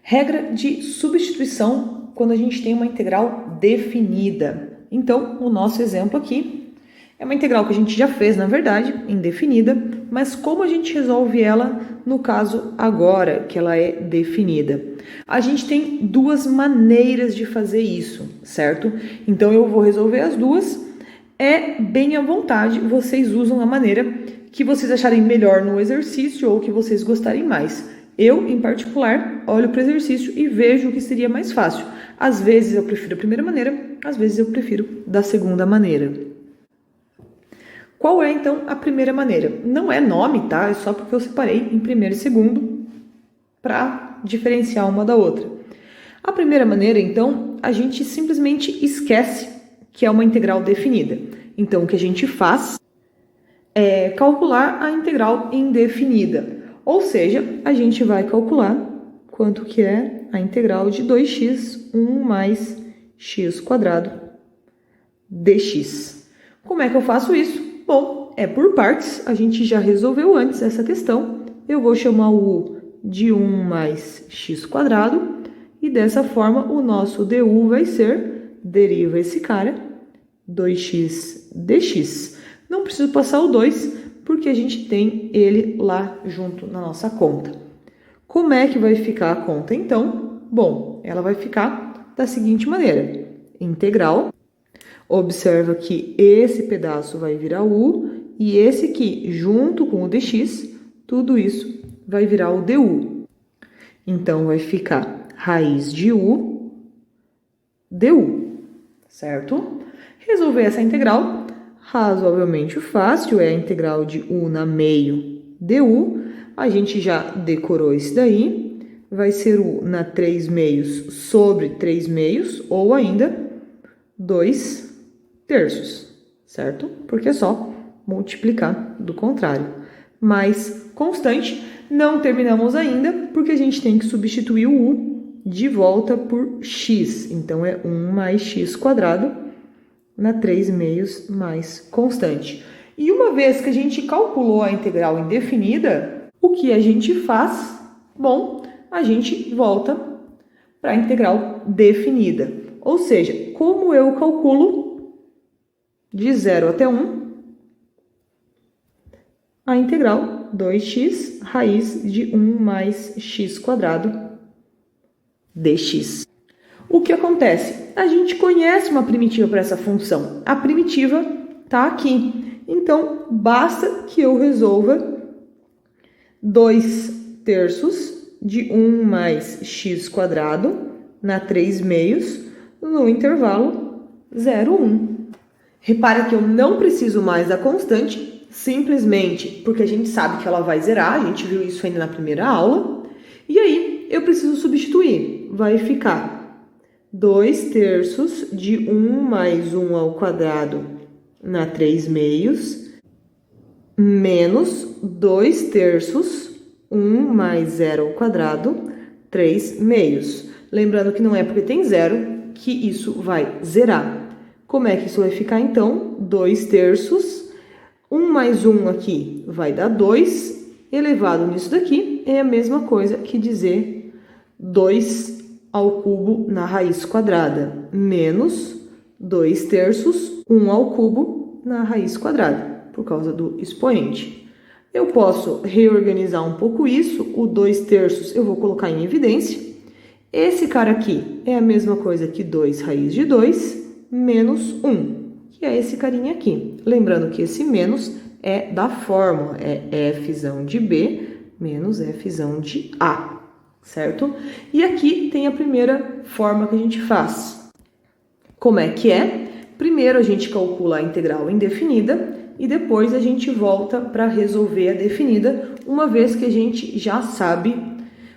Regra de substituição quando a gente tem uma integral definida. Então, o nosso exemplo aqui é uma integral que a gente já fez, na verdade, indefinida, mas como a gente resolve ela no caso agora, que ela é definida? A gente tem duas maneiras de fazer isso, certo? Então, eu vou resolver as duas. É bem à vontade, vocês usam a maneira que vocês acharem melhor no exercício ou que vocês gostarem mais. Eu, em particular, olho para o exercício e vejo o que seria mais fácil. Às vezes eu prefiro a primeira maneira, às vezes eu prefiro da segunda maneira. Qual é, então, a primeira maneira? Não é nome, tá? É só porque eu separei em primeiro e segundo para diferenciar uma da outra. A primeira maneira, então, a gente simplesmente esquece que é uma integral definida. Então, o que a gente faz é calcular a integral indefinida. Ou seja, a gente vai calcular quanto que é a integral de 2x, 1 mais x quadrado dx. Como é que eu faço isso? Bom, é por partes, a gente já resolveu antes essa questão. Eu vou chamar o u de 1 mais x quadrado e dessa forma o nosso du vai ser, deriva esse cara, 2x dx. Não preciso passar o 2, porque a gente tem ele lá junto na nossa conta. Como é que vai ficar a conta, então? Bom, ela vai ficar da seguinte maneira. Integral. Observa que esse pedaço vai virar u e esse aqui, junto com o dx, tudo isso vai virar o du. Então, vai ficar raiz de u du, certo? Resolver essa integral, razoavelmente fácil, é a integral de u na meio du. A gente já decorou isso daí. Vai ser u na 3 meios sobre 3 meios, ou ainda 2 terços, certo? Porque é só multiplicar do contrário. Mas constante, não terminamos ainda, porque a gente tem que substituir o u de volta por x. Então, é 1 mais x quadrado na 3 meios mais constante. E uma vez que a gente calculou a integral indefinida, o que a gente faz? Bom, a gente volta para a integral definida. Ou seja, como eu calculo de 0 até 1 a integral 2x raiz de 1 mais x quadrado dx. O que acontece? A gente conhece uma primitiva para essa função. A primitiva está aqui. Então, basta que eu resolva 2 terços de 1 mais x quadrado na 3 meios no intervalo 0, 1. Repara que eu não preciso mais da constante, simplesmente porque a gente sabe que ela vai zerar, a gente viu isso ainda na primeira aula. E aí, eu preciso substituir. Vai ficar 2 terços de 1 mais 1 ao quadrado na 3 meios, menos 2 terços, 1 mais 0 ao quadrado, 3 meios. Lembrando que não é porque tem zero que isso vai zerar. Como é que isso vai ficar, então? 2 terços, 1 mais 1 aqui vai dar 2, elevado nisso daqui é a mesma coisa que dizer 2 ao cubo na raiz quadrada, menos 2 terços, 1 ao cubo na raiz quadrada, por causa do expoente. Eu posso reorganizar um pouco isso, o 2 terços eu vou colocar em evidência. Esse cara aqui é a mesma coisa que 2 raiz de 2, menos 1, que é esse carinha aqui. Lembrando que esse menos é da fórmula, é Fzão de B menos Fzão de A, certo? E aqui tem a primeira forma que a gente faz. Como é que é? Primeiro a gente calcula a integral indefinida e depois a gente volta para resolver a definida, uma vez que a gente já sabe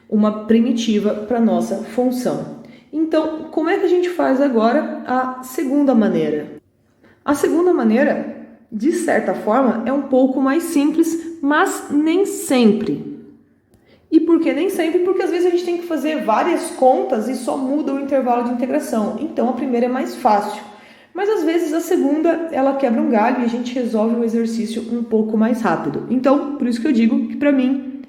uma primitiva para nossa função. Então, como é que a gente faz agora a segunda maneira? A segunda maneira, de certa forma, é um pouco mais simples, mas nem sempre. E por que nem sempre? Porque às vezes a gente tem que fazer várias contas e só muda o intervalo de integração. Então, a primeira é mais fácil. Mas às vezes a segunda, ela quebra um galho e a gente resolve o exercício um pouco mais rápido. Então, por isso que eu digo que para mim,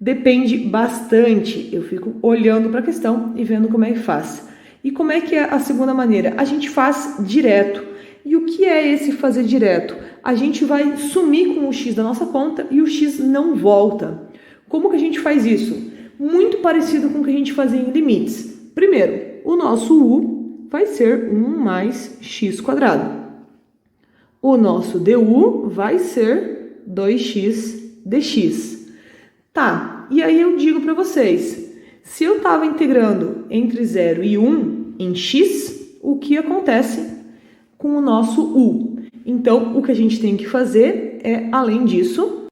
Depende bastante. Eu fico olhando para a questão e vendo como é que faz. E como é que é a segunda maneira? A gente faz direto. E o que é esse fazer direto? A gente vai sumir com o x da nossa conta e o x não volta. Como que a gente faz isso? Muito parecido com o que a gente fazia em limites. Primeiro, o nosso u vai ser 1 mais x². O nosso du vai ser 2x dx. Tá, e aí eu digo para vocês, se eu estava integrando entre 0 e 1 em x, o que acontece com o nosso u? Então, o que a gente tem que fazer é, além disso,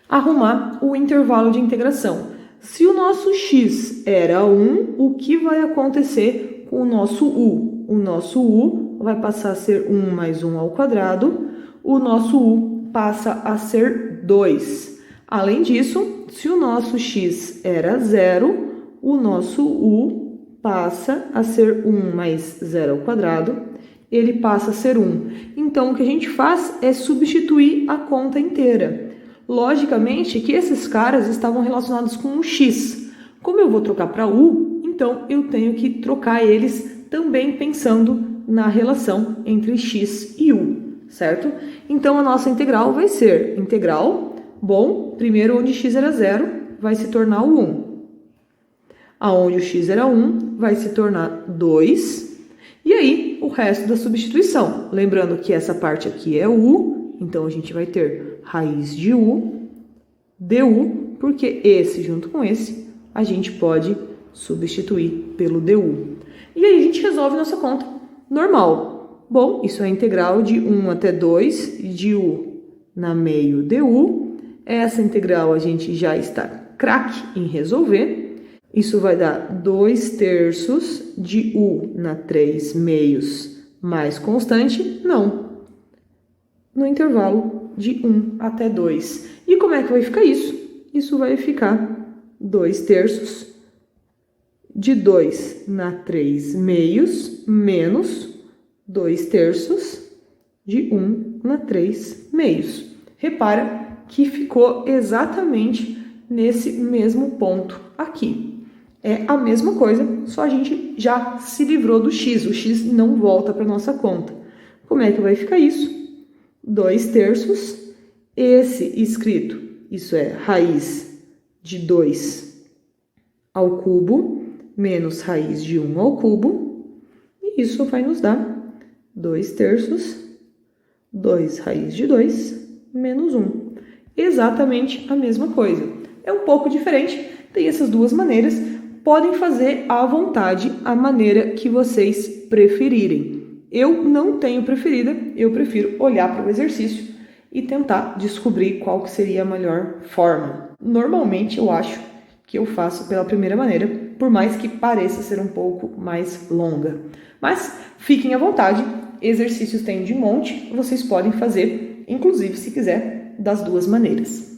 arrumar o intervalo de integração. Se o nosso x era 1, o que vai acontecer com o nosso u? O nosso u vai passar a ser 1 mais 1 ao quadrado, o nosso u passa a ser 2. Além disso, se o nosso x era 0, o nosso u passa a ser 1 mais 0 ao quadrado, ele passa a ser 1. Então, o que a gente faz é substituir a conta inteira. Logicamente que esses caras estavam relacionados com o x. Como eu vou trocar para u, então eu tenho que trocar eles também pensando na relação entre x e u, certo? Então, a nossa integral vai ser integral, bom, primeiro onde x era 0, vai se tornar o 1. Aonde o x era 1, vai se tornar 2. E aí, o resto da substituição. Lembrando que essa parte aqui é u, então a gente vai ter raiz de u, du, porque esse junto com esse, a gente pode substituir pelo du. E aí a gente resolve nossa conta normal. Bom, isso é a integral de 1 até 2 de u na meio du. Essa integral a gente já está craque em resolver. Isso vai dar 2 terços de u na 3 meios mais constante? Não. No intervalo de 1 até 2. E como é que vai ficar isso? Isso vai ficar 2 terços de 2 na 3 meios menos 2 terços de 1 na 3 meios. Repara que ficou exatamente nesse mesmo ponto aqui. É a mesma coisa, só a gente já se livrou do x. O x não volta para nossa conta. Como é que vai ficar isso? 2 terços, esse escrito, isso é raiz de 2 ao cubo, menos raiz de 1 ao cubo, e isso vai nos dar 2 terços, 2 raiz de 2, menos 1. Exatamente a mesma coisa. É um pouco diferente, tem essas duas maneiras, podem fazer à vontade a maneira que vocês preferirem. Eu não tenho preferida, eu prefiro olhar para o exercício e tentar descobrir qual que seria a melhor forma. Normalmente eu acho que eu faço pela primeira maneira, por mais que pareça ser um pouco mais longa. Mas fiquem à vontade, exercícios tem de monte, vocês podem fazer, inclusive se quiser, das duas maneiras.